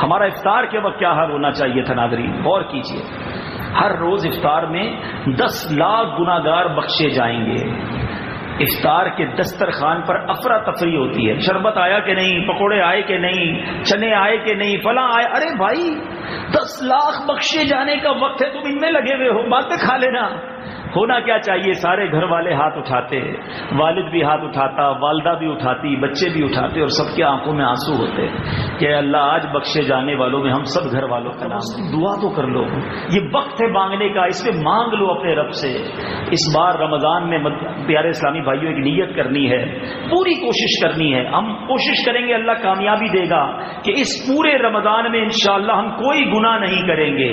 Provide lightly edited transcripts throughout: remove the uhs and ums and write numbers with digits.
ہمارا افطار کے وقت کیا حال ہونا چاہیے تھا ناظرین، غور کیجئے. ہر روز افطار میں 10 لاکھ گناہگار بخشے جائیں گے. افطار کے دسترخوان پر افراتفری ہوتی ہے، شربت آیا کہ نہیں، پکوڑے آئے کہ نہیں، چنے آئے کہ نہیں، فلاں آئے. ارے بھائی 10 لاکھ بخشے جانے کا وقت ہے، تم ان میں لگے ہوئے ہو، باتیں کھا لینا. ہونا کیا چاہیے؟ سارے گھر والے ہاتھ اٹھاتے، والد بھی ہاتھ اٹھاتا، والدہ بھی اٹھاتی، بچے بھی اٹھاتے، اور سب کے آنکھوں میں آنسو ہوتے کہ اللہ آج بخشے جانے والوں میں ہم سب گھر والوں کا نام. دعا تو کر لو، یہ وقت ہے مانگنے کا، اس میں مانگ لو اپنے رب سے. اس بار رمضان میں پیارے اسلامی بھائیوں ایک نیت کرنی ہے، پوری کوشش کرنی ہے. ہم کوشش کریں گے، اللہ کامیابی دے گا کہ اس پورے رمضان میں انشاءاللہ ہم کوئی گناہ نہیں کریں گے.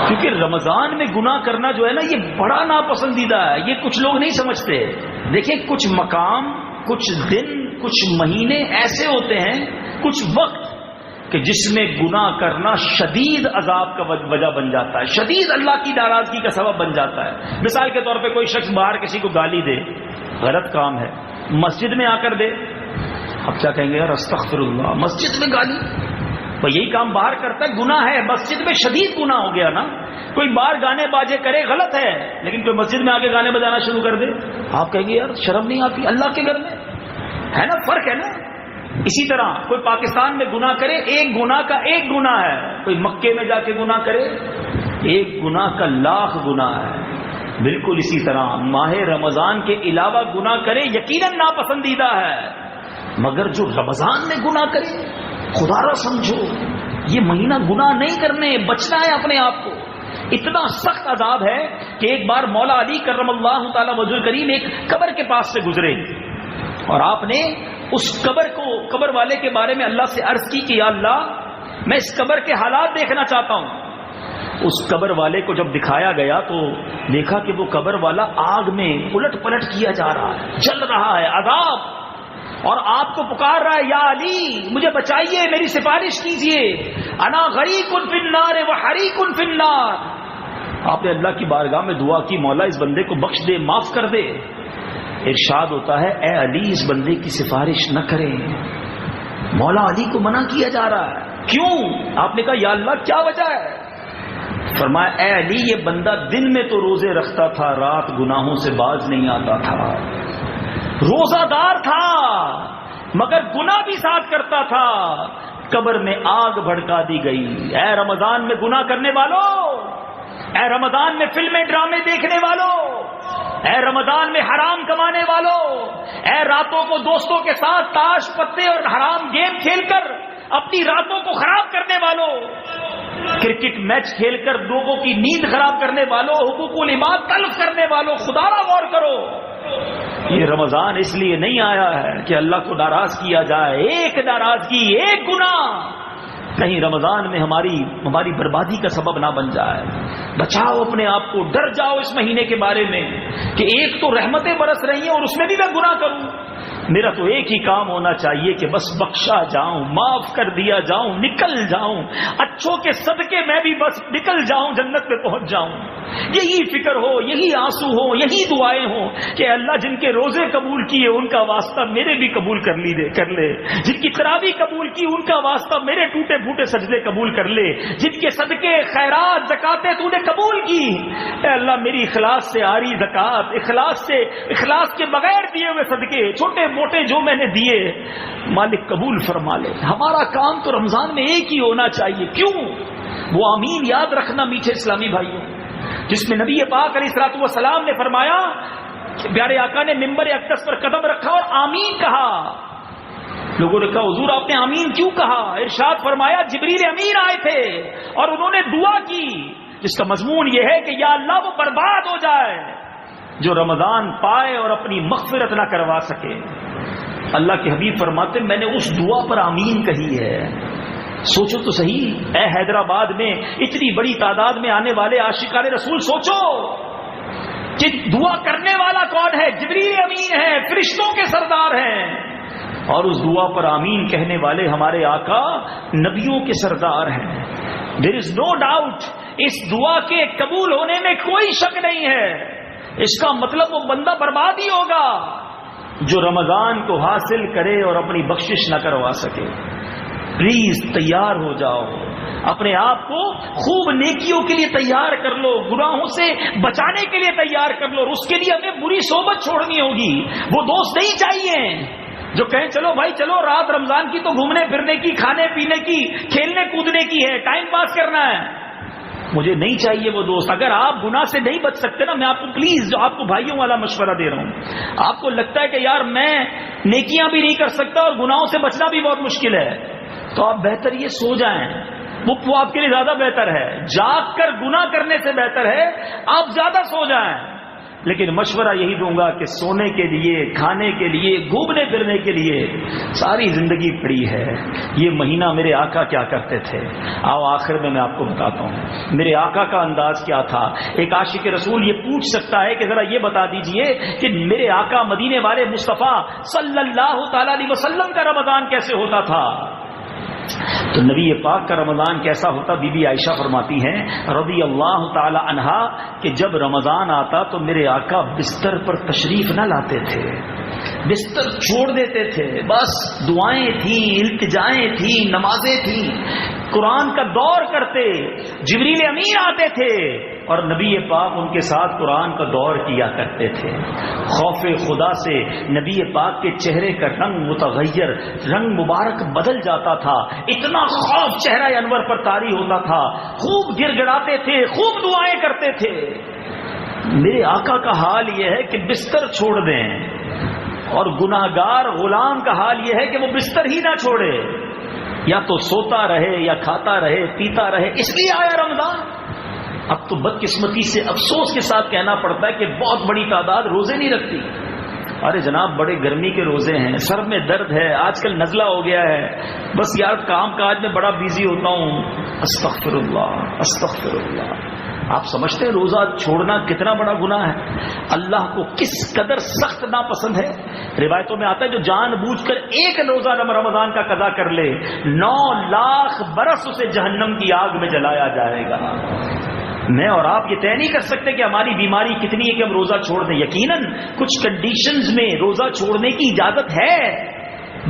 کیونکہ رمضان میں گناہ کرنا جو ہے نا، یہ بڑا ناپسندیدہ ہے. یہ کچھ لوگ نہیں سمجھتے. دیکھیں، کچھ مقام، کچھ دن، کچھ مہینے ایسے ہوتے ہیں، کچھ وقت کہ جس میں گناہ کرنا شدید عذاب کا وجہ بن جاتا ہے، شدید اللہ کی ناراضگی کا سبب بن جاتا ہے. مثال کے طور پہ کوئی شخص باہر کسی کو گالی دے، غلط کام ہے، مسجد میں آ کر دے. اب کیا کہیں گے؟ یار استغفر اللہ، مسجد میں گالی، یہی کام باہر کرتا ہے، گناہ ہے، مسجد میں شدید گناہ ہو گیا نا. کوئی باہر گانے باجے کرے غلط ہے، لیکن کوئی مسجد میں آ کے گانے بجانا شروع کر دے، آپ کہیں گے یار شرم نہیں آتی؟ اللہ کے گھر میں ہے نا، فرق ہے نا. اسی طرح کوئی پاکستان میں گناہ کرے، ایک گناہ کا ایک گناہ ہے. کوئی مکے میں جا کے گناہ کرے، ایک گناہ کا لاکھ گناہ ہے. بالکل اسی طرح ماہ رمضان کے علاوہ گناہ کرے یقیناً ناپسندیدہ ہے، مگر جو رمضان میں گناہ کرے، خدا را سمجھو یہ مہینہ گناہ نہیں کرنے، بچنا ہے اپنے آپ کو. اتنا سخت عذاب ہے کہ ایک بار مولا علی کرم اللہ تعالی وجہ کریم ایک قبر کے پاس سے گزرے، اور آپ نے اس قبر والے کے بارے میں اللہ سے عرض کی کہ یا اللہ میں اس قبر کے حالات دیکھنا چاہتا ہوں. اس قبر والے کو جب دکھایا گیا تو دیکھا کہ وہ قبر والا آگ میں الٹ پلٹ کیا جا رہا ہے، جل رہا ہے، عذاب، اور آپ کو پکار رہا ہے یا علی مجھے بچائیے، میری سفارش کیجئے، انا غریق فی النار وحریق فی النار. آپ نے اللہ کی بارگاہ میں دعا کی، مولا اس بندے کو بخش دے، معاف کر دے. ارشاد ہوتا ہے اے علی اس بندے کی سفارش نہ کریں. مولا علی کو منع کیا جا رہا ہے. کیوں؟ آپ نے کہا یا اللہ کیا وجہ ہے؟ فرمایا اے علی یہ بندہ دن میں تو روزے رکھتا تھا، رات گناہوں سے باز نہیں آتا تھا، روزہ دار تھا مگر گناہ بھی ساتھ کرتا تھا. قبر میں آگ بھڑکا دی گئی. اے رمضان میں گناہ کرنے والوں، اے رمضان میں فلمیں ڈرامے دیکھنے والوں، اے رمضان میں حرام کمانے والوں، اے راتوں کو دوستوں کے ساتھ تاش پتے اور حرام گیم کھیل کر اپنی راتوں کو خراب کرنے والوں، کرکٹ میچ کھیل کر لوگوں کی نیند خراب کرنے والوں، حقوق العباد تلف کرنے والوں، خدا را غور کرو. یہ رمضان اس لیے نہیں آیا ہے کہ اللہ کو ناراض کیا جائے. ایک ناراضگی، ایک گناہ کہیں رمضان میں ہماری بربادی کا سبب نہ بن جائے. بچاؤ اپنے آپ کو، ڈر جاؤ اس مہینے کے بارے میں کہ ایک تو رحمتیں برس رہی ہیں اور اس میں بھی میں گناہ کروں. میرا تو ایک ہی کام ہونا چاہیے کہ بس بخشا جاؤں، معاف کر دیا جاؤں، نکل جاؤں، اچھوں کے صدقے میں بھی بس نکل جاؤں، جنت میں پہنچ جاؤں. یہی فکر ہو، یہی آنسو ہو، یہی دعائیں ہوں کہ اللہ جن کے روزے قبول کیے ان کا واسطہ میرے بھی قبول کر لے، جن کی تراویح قبول کی ان کا واسطہ میرے ٹوٹے پھوٹے سجدے قبول کر لے، جن کے صدقے خیرات زکاتیں تو نے قبول کی. اے اللہ میری اخلاص سے آ رہی زکات، اخلاص کے بغیر دیے ہوئے صدقے چھوٹے موٹے جو میں نے دیے مالک قبول فرما لے. ہمارا کام تو رمضان میں ایک ہی ہونا چاہیے. کیوں؟ وہ آمین یاد رکھنا میٹھے اسلامی بھائیوں، جس میں نبی پاک علیہ الصلوۃ والسلام نے فرمایا، پیارے آقا نے ممبر اقدس پر قدم رکھا اور آمین کہا. لوگوں نے کہا حضور آپ نے آمین کیوں کہا؟ ارشاد فرمایا جبریل امین آئے تھے اور انہوں نے دعا کی جس کا مضمون یہ ہے کہ یا اللہ وہ برباد ہو جائے جو رمضان پائے اور اپنی مغفرت نہ کروا سکے. اللہ کے حبیب فرماتے میں نے اس دعا پر آمین کہی ہے. سوچو تو صحیح، اے حیدرآباد میں اتنی بڑی تعداد میں آنے والے عاشقان رسول، سوچو کہ دعا کرنے والا کون ہے؟ جبریل امین ہے، فرشتوں کے سردار ہیں، اور اس دعا پر آمین کہنے والے ہمارے آقا نبیوں کے سردار ہیں. دیر از نو ڈاؤٹ، اس دعا کے قبول ہونے میں کوئی شک نہیں ہے. اس کا مطلب وہ بندہ برباد ہی ہوگا جو رمضان کو حاصل کرے اور اپنی بخشش نہ کروا سکے. پلیز تیار ہو جاؤ، اپنے آپ کو خوب نیکیوں کے لیے تیار کر لو، گناہوں سے بچانے کے لیے تیار کر لو، اور اس کے لیے ہمیں بری صحبت چھوڑنی ہوگی۔ وہ دوست نہیں چاہیے جو کہیں چلو بھائی چلو، رات رمضان کی تو گھومنے پھرنے کی، کھانے پینے کی، کھیلنے کودنے کی ہے، ٹائم پاس کرنا ہے، مجھے نہیں چاہیے وہ دوست۔ اگر آپ گناہ سے نہیں بچ سکتے نا، میں آپ کو پلیز جو آپ کو بھائیوں والا مشورہ دے رہا ہوں، آپ کو لگتا ہے کہ یار میں نیکیاں بھی نہیں کر سکتا اور گناہوں سے بچنا بھی بہت مشکل ہے، تو آپ بہتر یہ سو جائیں، وہ آپ کے لیے زیادہ بہتر ہے۔ جاگ کر گناہ کرنے سے بہتر ہے آپ زیادہ سو جائیں۔ لیکن مشورہ یہی دوں گا کہ سونے کے لیے، کھانے کے لیے، گھومنے پھرنے کے لیے ساری زندگی پڑی ہے۔ یہ مہینہ میرے آقا کیا کرتے تھے، آؤ آخر میں آپ کو بتاتا ہوں میرے آقا کا انداز کیا تھا۔ ایک عاشق رسول یہ پوچھ سکتا ہے کہ ذرا یہ بتا دیجئے کہ میرے آقا مدینے والے مصطفیٰ صلی اللہ تعالی علیہ وسلم کا رمضان کیسے ہوتا تھا؟ تو نبی پاک کا رمضان کیسا ہوتا؟ بی بی عائشہ فرماتی ہیں رضی اللہ تعالی عنہا کہ جب رمضان آتا تو میرے آقا بستر پر تشریف نہ لاتے تھے، بستر چھوڑ دیتے تھے، بس دعائیں تھیں، التجائیں تھیں، نمازیں تھیں، قرآن کا دور کرتے، جبریل امین آتے تھے اور نبی پاک ان کے ساتھ قرآن کا دور کیا کرتے تھے۔ خوف خدا سے نبی پاک کے چہرے کا رنگ متغیر، رنگ مبارک بدل جاتا تھا، اتنا خوف چہرہ انور پر طاری ہوتا تھا، خوب گر گڑاتے تھے، خوب دعائیں کرتے تھے۔ میرے آقا کا حال یہ ہے کہ بستر چھوڑ دیں، اور گناہگار غلام کا حال یہ ہے کہ وہ بستر ہی نہ چھوڑے، یا تو سوتا رہے یا کھاتا رہے پیتا رہے۔ اس لیے آیا رمضان۔ اب تو بدقسمتی سے افسوس کے ساتھ کہنا پڑتا ہے کہ بہت بڑی تعداد روزے نہیں رکھتی۔ ارے جناب بڑے گرمی کے روزے ہیں، سر میں درد ہے، آج کل نزلہ ہو گیا ہے، بس یار کام کاج میں بڑا بیزی ہوتا ہوں، استغفر اللہ استغفر اللہ۔ آپ سمجھتے ہیں روزہ چھوڑنا کتنا بڑا گناہ ہے، اللہ کو کس قدر سخت ناپسند ہے۔ روایتوں میں آتا ہے جو جان بوجھ کر ایک روزہ رمضان کا قضا کر لے 9 لاکھ برس اسے جہنم کی آگ میں جلایا جائے گا۔ میں اور آپ یہ طے نہیں کر سکتے کہ ہماری بیماری کتنی ہے کہ ہم روزہ چھوڑ دیں۔ یقیناً کچھ کنڈیشنز میں روزہ چھوڑنے کی اجازت ہے،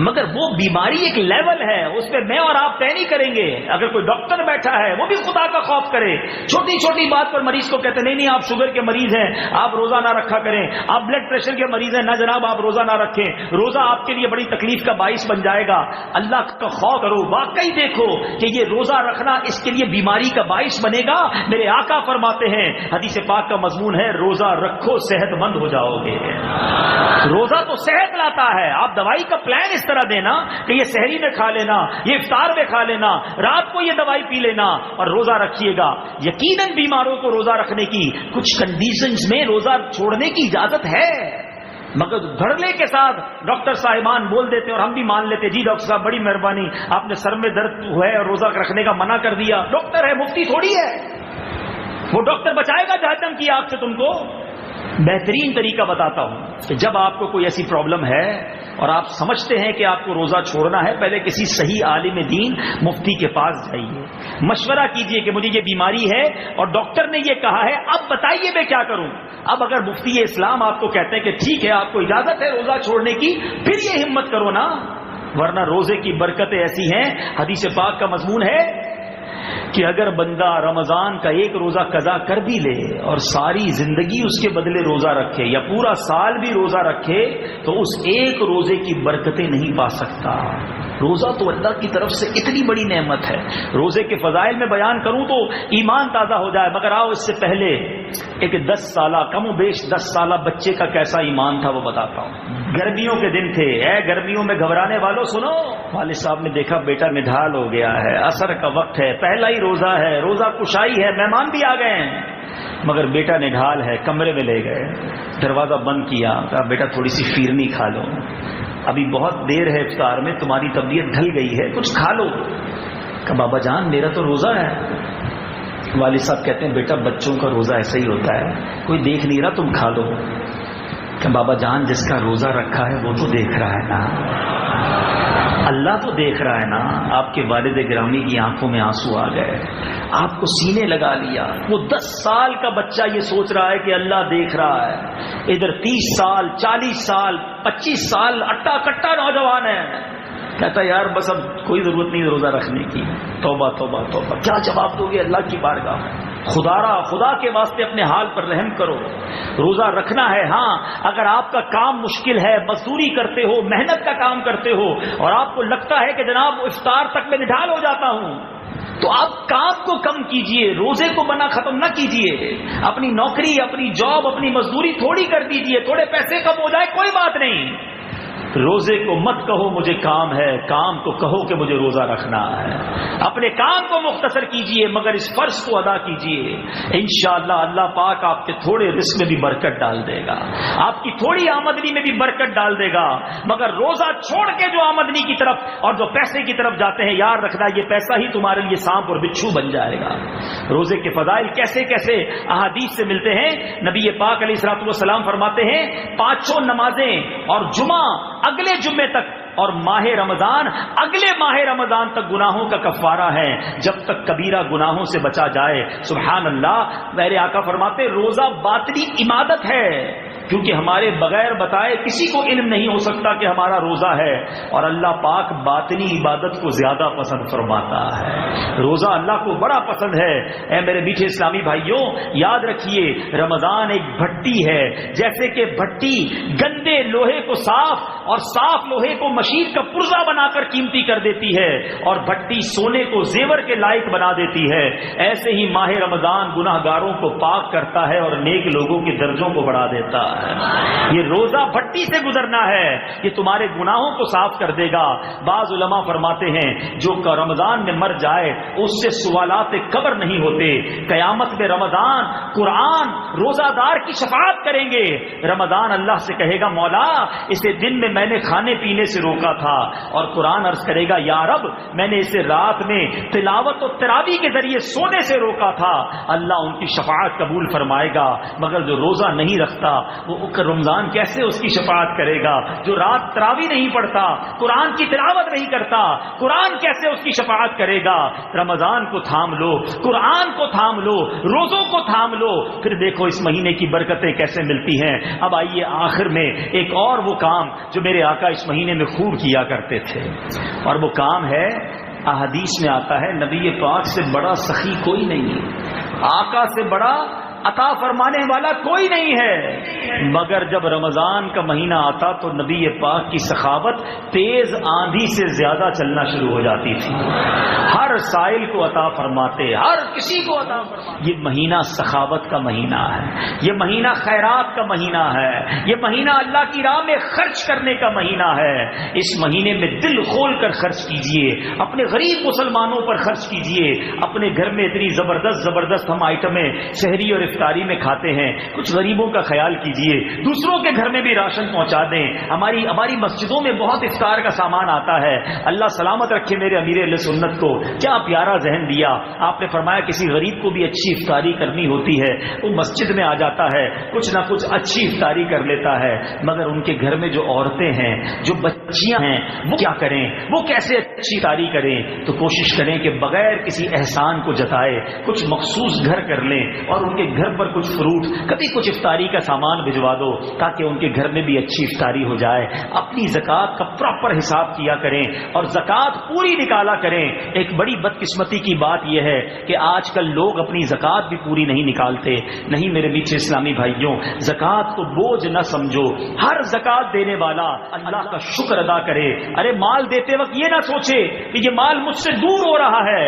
مگر وہ بیماری ایک لیول ہے، اس پہ میں اور آپ طے نہیں کریں گے۔ اگر کوئی ڈاکٹر بیٹھا ہے وہ بھی خدا کا خوف کرے، چھوٹی چھوٹی بات پر مریض کو کہتے نہیں آپ شوگر کے مریض ہیں آپ روزہ نہ رکھا کریں، آپ بلڈ پریشر کے مریض ہیں نہ جناب آپ روزہ نہ رکھیں، روزہ آپ کے لیے بڑی تکلیف کا باعث بن جائے گا۔ اللہ کا خوف کرو، واقعی دیکھو کہ یہ روزہ رکھنا اس کے لیے بیماری کا باعث بنے گا۔ میرے آقا فرماتے ہیں، حدیث پاک کا مضمون ہے روزہ رکھو صحت مند ہو جاؤ گے۔ روزہ تو صحت لاتا ہے، آپ دوائی کا پلان اس طرح دینا کہ یہ سحری میں کھا لینا، یہ افطار میں کھا لینا، رات کو یہ دوائی پی لینا اور روزہ رکھیے گا۔ یقیناً بیماروں کو روزہ رکھنے کی کچھ کنڈیشنز میں روزہ چھوڑنے کی اجازت ہے، مگر دھڑلے کے ساتھ ڈاکٹر صاحبان بول دیتے اور ہم بھی مان لیتے جی ڈاکٹر صاحب بڑی مہربانی آپ نے سر میں درد ہے اور روزہ رکھنے کا منع کر دیا۔ ڈاکٹر ہے، مفتی تھوڑی ہے، وہ ڈاکٹر بچائے گا جہنم کی آگ سے تم کو۔ بہترین طریقہ بتاتا ہوں کہ جب آپ کو کوئی ایسی پرابلم ہے اور آپ سمجھتے ہیں کہ آپ کو روزہ چھوڑنا ہے، پہلے کسی صحیح عالم دین مفتی کے پاس جائیے، مشورہ کیجئے کہ مجھے یہ بیماری ہے اور ڈاکٹر نے یہ کہا ہے، اب بتائیے میں کیا کروں۔ اب اگر مفتی اسلام آپ کو کہتے ہیں کہ ٹھیک ہے آپ کو اجازت ہے روزہ چھوڑنے کی، پھر یہ ہمت کرو نا، ورنہ روزے کی برکتیں ایسی ہیں، حدیث پاک کا مضمون ہے کہ اگر بندہ رمضان کا ایک روزہ قضا کر بھی لے اور ساری زندگی اس کے بدلے روزہ رکھے یا پورا سال بھی روزہ رکھے تو اس ایک روزے کی برکتیں نہیں پا سکتا۔ روزہ تو اللہ کی طرف سے اتنی بڑی نعمت ہے، روزے کے فضائل میں بیان کروں تو ایمان تازہ ہو جائے، مگر آؤ اس سے پہلے ایک 10 سالہ کم و بیش 10 سالہ بچے کا کیسا ایمان تھا وہ بتاتا ہوں۔ گرمیوں کے دن تھے، اے گرمیوں میں گھبرانے والوں سنو، والد صاحب نے دیکھا بیٹا نڈھال ہو گیا ہے، عصر کا وقت ہے، پہلا ہی روزہ ہے، روزہ کشائی ہے، مہمان بھی آ گئے ہیں، مگر بیٹا نڈھال ہے، کمرے میں لے گئے، دروازہ بند کیا، کہا بیٹا تھوڑی سی فیرنی کھا لو، ابھی بہت دیر ہے افطار میں، تمہاری طبیعت ڈھل گئی ہے، کچھ کھا لو۔ کہا بابا جان میرا تو روزہ ہے۔ والد صاحب کہتے ہیں بیٹا بچوں کا روزہ ایسا ہی ہوتا ہے، کوئی دیکھ نہیں رہا تم کھا لو۔ کہ بابا جان جس کا روزہ رکھا ہے وہ تو دیکھ رہا ہے نا، اللہ تو دیکھ رہا ہے نا۔ آپ کے والد گرامی کی آنکھوں میں آنسو آ گئے، آپ کو سینے لگا لیا۔ وہ 10 سال کا بچہ یہ سوچ رہا ہے کہ اللہ دیکھ رہا ہے، ادھر 30 سال 40 سال 25 سال اٹا کٹا نوجوان ہے، کہتا یار بس اب کوئی ضرورت نہیں روزہ رکھنے کی. توبہ توبہ توبہ. کیا جواب دو گے اللہ کی بارگاہ میں؟ خدا کے واسطے اپنے حال پر رحم کرو. روزہ رکھنا ہے. ہاں اگر آپ کا کام مشکل ہے، مزدوری کرتے ہو، محنت کا کام کرتے ہو، اور آپ کو لگتا ہے کہ جناب افطار تک میں نڈھال ہو جاتا ہوں، تو آپ کام کو کم کیجئے، روزے کو بنا ختم نہ کیجئے. اپنی نوکری، اپنی جاب، اپنی مزدوری تھوڑی کر دیجئے، تھوڑے پیسے کم ہو جائے کوئی بات نہیں. روزے کو مت کہو مجھے کام ہے، کام کو کہو کہ مجھے روزہ رکھنا ہے. اپنے کام کو مختصر کیجئے مگر اس فرض کو ادا کیجئے. انشاءاللہ اللہ پاک آپ کے تھوڑے رزق میں بھی برکت ڈال دے گا، آپ کی تھوڑی آمدنی میں بھی برکت ڈال دے گا. مگر روزہ چھوڑ کے جو آمدنی کی طرف اور جو پیسے کی طرف جاتے ہیں، یاد رکھنا یہ پیسہ ہی تمہارے لیے سانپ اور بچھو بن جائے گا. روزے کے فضائل کیسے کیسے احادیث سے ملتے ہیں. نبی پاک علیہ الصلوۃ والسلام فرماتے ہیں 5 نمازیں اور جمعہ اگلے جمعے تک اور ماہ رمضان اگلے ماہ رمضان تک گناہوں کا کفارہ ہے جب تک کبیرہ گناہوں سے بچا جائے. سبحان اللہ. میرے آقا فرماتے روزہ باطنی عبادت ہے، کیونکہ ہمارے بغیر بتائے کسی کو علم نہیں ہو سکتا کہ ہمارا روزہ ہے، اور اللہ پاک باطنی عبادت کو زیادہ پسند فرماتا ہے. روزہ اللہ کو بڑا پسند ہے. اے میرے میٹھے اسلامی بھائیوں، یاد رکھیے رمضان ایک بھٹی ہے. جیسے کہ بھٹی گندے لوہے کو صاف اور صاف لوہے کو مشید کا پرزہ بنا کر قیمتی کر دیتی ہے، اور بھٹی سونے کو زیور کے لائق بنا دیتی ہے، ایسے ہی ماہ رمضان گناہ گاروں کو پاک کرتا ہے اور نیک لوگوں کے درجوں کو بڑھا دیتا ہے. یہ روزہ بھٹی سے گزرنا ہے، یہ تمہارے گناہوں کو صاف کر دے گا. بعض علماء فرماتے ہیں جو رمضان میں مر جائے اس سے سوالات قبر نہیں ہوتے. قیامت میں رمضان قرآن روزہ دار کی شفاعت کریں گے. رمضان اللہ سے کہے گا مولا اسے دن میں میں نے کھانے پینے سے روکا تھا، اور قرآن عرض کرے گا یا رب میں نے اسے رات میں تلاوت و تراویح کے ذریعے سونے سے روکا تھا. اللہ ان کی شفاعت قبول فرمائے گا. مگر جو روزہ نہیں رکھتا وہ رمضان کیسے اس کی شفاعت کرے گا؟ جو رات تراویح نہیں پڑھتا، قرآن کی تلاوت نہیں کرتا، قرآن کیسے اس کی شفاعت کرے گا؟ رمضان کو تھام لو، قرآن کو تھام لو، روزوں کو تھام لو، پھر دیکھو اس مہینے کی برکتیں کیسے ملتی ہیں. اب آئیے آخر میں ایک اور وہ کام جو میرے آقا اس مہینے میں خوب کیا کرتے تھے، اور وہ کام ہے احادیث میں آتا ہے نبی پاک سے بڑا سخی کوئی نہیں، آقا سے بڑا عطا فرمانے والا کوئی نہیں ہے. مگر جب رمضان کا مہینہ آتا تو نبی پاک کی سخاوت تیز آندھی سے زیادہ چلنا شروع ہو جاتی تھی. ہر سائل کو عطا فرماتے، ہر کسی کو عطا فرماتے. یہ مہینہ سخاوت کا مہینہ ہے، یہ مہینہ خیرات کا مہینہ ہے، یہ مہینہ اللہ کی راہ میں خرچ کرنے کا مہینہ ہے. اس مہینے میں دل کھول کر خرچ کیجئے، اپنے غریب مسلمانوں پر خرچ کیجئے. اپنے گھر میں اتنی زبردست ہم آئٹمیں شہری اور افطاری میں کھاتے ہیں، کچھ غریبوں کا خیال کیجئے، دوسروں کے گھر میں بھی راشن پہنچا دیں. ہماری مسجدوں میں بہت افطار کا سامان آتا ہے. اللہ سلامت رکھے میرے امیر اہل سنت کو، کیا پیارا ذہن دیا آپ نے. فرمایا کسی غریب کو بھی اچھی افطاری کرنی ہوتی ہے، وہ مسجد میں آ جاتا ہے، کچھ نہ کچھ اچھی افطاری کر لیتا ہے. مگر ان کے گھر میں جو عورتیں ہیں، جو بچیاں ہیں، وہ کیا کریں، وہ کیسے اچھی افطاری کریں؟ تو کوشش کریں کہ بغیر کسی احسان کو جتائے کچھ مخصوص گھر کر لیں، اور ان کے گھر پر کچھ فروٹ، کبھی کچھ افطاری کا سامان بھجوا دو تاکہ ان کے گھر میں بھی اچھی افطاری ہو جائے. اپنی زکوٰۃ کا پراپر حساب کیا کریں اور زکوٰۃ پوری نکالا کریں. ایک بڑی بدقسمتی کی بات یہ ہے کہ آج کل لوگ اپنی زکوٰۃ بھی پوری نہیں نکالتے. نہیں میرے میٹھے اسلامی بھائیوں، زکوٰۃ کو بوجھ نہ سمجھو. ہر زکوٰۃ دینے والا اللہ کا شکر ادا کرے. ارے مال دیتے وقت یہ نہ سوچے کہ یہ مال مجھ سے دور ہو رہا ہے،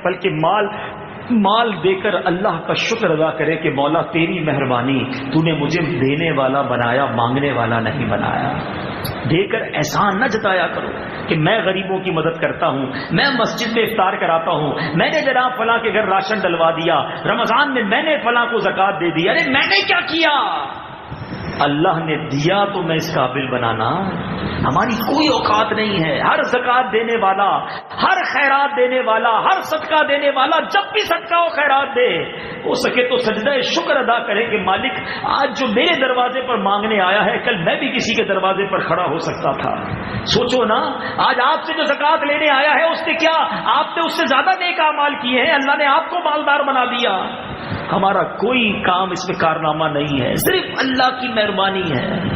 بلکہ مال دے کر اللہ کا شکر ادا کرے کہ مولا تیری مہربانی، تو نے مجھے دینے والا بنایا، مانگنے والا نہیں بنایا. دے کر احسان نہ جتایا کرو کہ میں غریبوں کی مدد کرتا ہوں، میں مسجد میں افطار کراتا ہوں، میں نے جناب فلاں کے گھر راشن ڈلوا دیا، رمضان میں میں نے فلاں کو زکوٰۃ دے دی. ارے میں نے کیا کیا؟ اللہ نے دیا تو میں اس قابل بنانا. ہماری کوئی اوقات نہیں ہے. ہر زکوٰۃ دینے والا، ہر خیرات دینے والا، ہر صدقہ دینے والا جب بھی صدقہ و خیرات دے، ہو سکے تو سجدہ شکر ادا کرے کہ مالک آج جو میرے دروازے پر مانگنے آیا ہے، کل میں بھی کسی کے دروازے پر کھڑا ہو سکتا تھا. سوچو نا، آج آپ سے جو زکوٰۃ لینے آیا ہے اس نے کیا آپ نے اس سے زیادہ نیک اعمال کیے ہیں، اللہ نے آپ کو مالدار بنا دیا. ہمارا کوئی کام اس میں کارنامہ نہیں ہے، صرف اللہ کی مہربانی ہے.